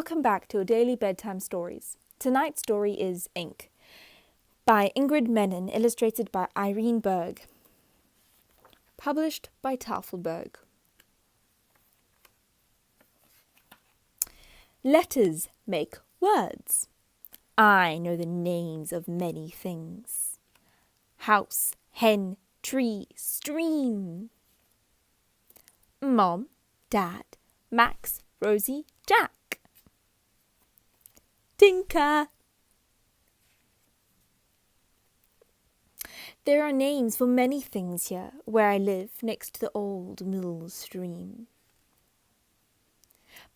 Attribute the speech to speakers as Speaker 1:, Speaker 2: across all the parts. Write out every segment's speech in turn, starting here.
Speaker 1: Welcome back to Daily Bedtime Stories. Tonight's story is Ink by Ingrid Menon, illustrated by Irene Berg. Published by Tafelberg. Letters make words. I know the names of many things. House, hen, tree, stream. Mom, Dad, Max, Rosie, Jack. Tinker. There are names for many things here, where I live next to the old mill stream.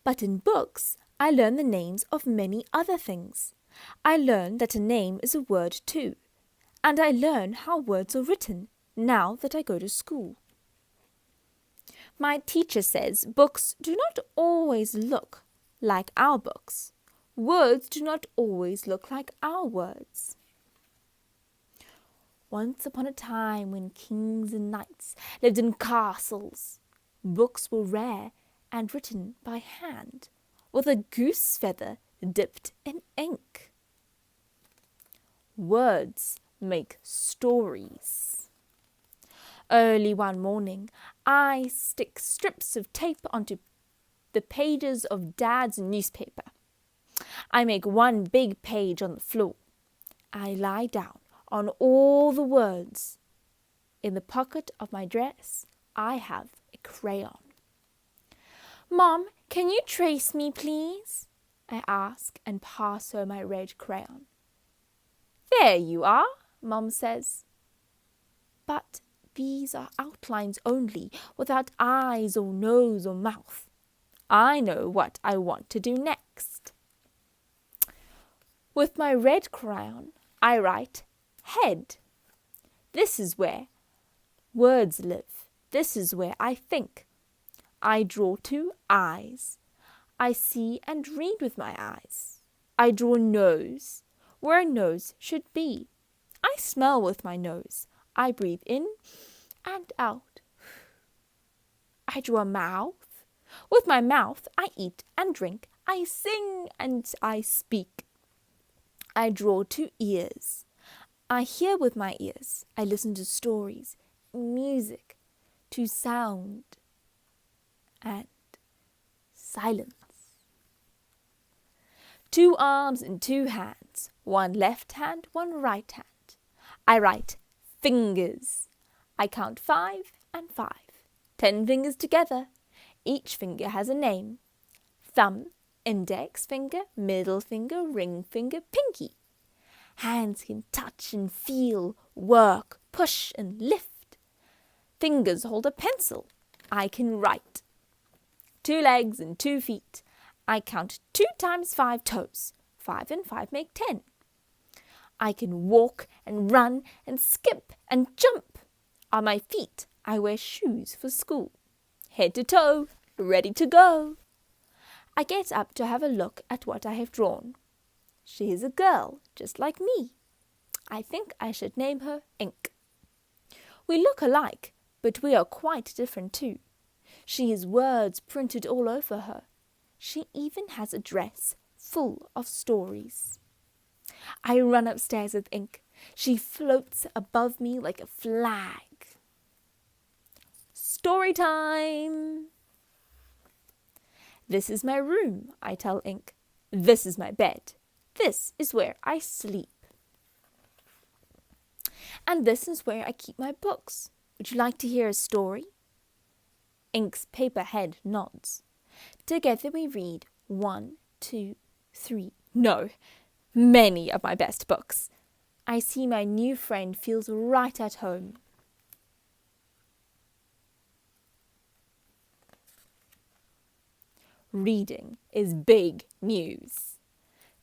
Speaker 1: But in books, I learn the names of many other things. I learn that a name is a word too, and I learn how words are written now that I go to school. My teacher says books do not always look like our books. Words do not always look like our words. Once upon a time when kings and knights lived in castles, books were rare and written by hand, with a goose feather dipped in ink. Words make stories. Early one morning, I stick strips of tape onto the pages of Dad's newspaper. I make one big page on the floor. I lie down on all the words. In the pocket of my dress, I have a crayon. Mom, can you trace me, please? I ask and pass her my red crayon. There you are, Mom says. But these are outlines only, without eyes or nose or mouth. I know what I want to do next. With my red crayon, I write head. This is where words live. This is where I think. I draw two eyes. I see and read with my eyes. I draw a nose where a nose should be. I smell with my nose. I breathe in and out. I draw a mouth. With my mouth, I eat and drink. I sing and I speak. I draw two ears. I hear with my ears. I listen to stories, music, to sound and silence. Two arms and two hands, one left hand, one right hand. I write fingers. I count 5 and 5. 10 fingers together. Each finger has a name. Thumb, index finger, middle finger, ring finger, pinky. Hands can touch and feel, work, push and lift. Fingers hold a pencil. I can write. 2 legs and 2 feet. I count 2 times 5 toes. 5 and 5 make 10. I can walk and run and skip and jump. On my feet, I wear shoes for school. Head to toe, ready to go. I get up to have a look at what I have drawn. She is a girl, just like me. I think I should name her Ink. We look alike, but we are quite different too. She has words printed all over her. She even has a dress full of stories. I run upstairs with Ink. She floats above me like a flag. Story time! This is my room, I tell Ink. This is my bed. This is where I sleep. And this is where I keep my books. Would you like to hear a story? Ink's paper head nods. Together we read 1, 2, 3, no, many of my best books. I see my new friend feels right at home. Reading is big news.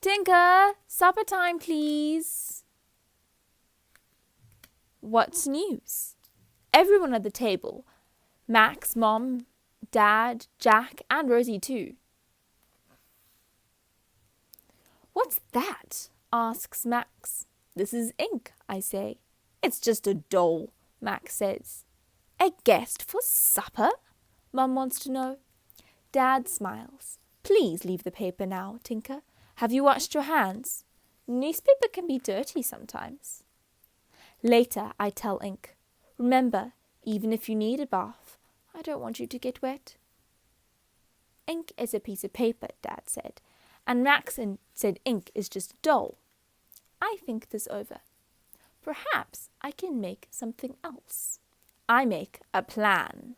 Speaker 1: Tinker, supper time, please. What's news? Everyone at the table, Max, Mom, Dad, Jack, and Rosie too. What's that? Asks Max. This is Ink, I say. It's just a doll, Max says. A guest for supper? Mum wants to know. Dad smiles. Please leave the paper now, Tinker. Have you washed your hands? Newspaper can be dirty sometimes. Later, I tell Ink, remember, even if you need a bath, I don't want you to get wet. Ink is a piece of paper, Dad said, and Max said ink is just dull. I think this over. Perhaps I can make something else. I make a plan.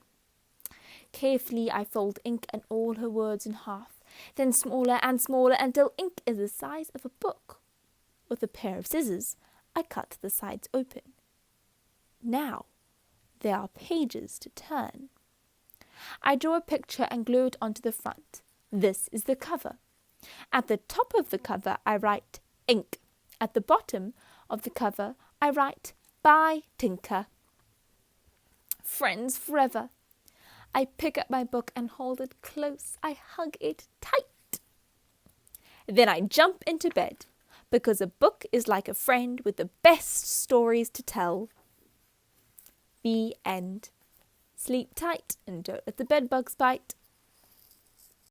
Speaker 1: Carefully, I fold Ink and all her words in half, then smaller and smaller until Ink is the size of a book. With a pair of scissors, I cut the sides open. Now, there are pages to turn. I draw a picture and glue it onto the front. This is the cover. At the top of the cover, I write Ink. At the bottom of the cover, I write Bye, Tinker. Friends forever. I pick up my book and hold it close. I hug it tight. Then I jump into bed, because a book is like a friend with the best stories to tell. The end. Sleep tight and don't let the bedbugs bite.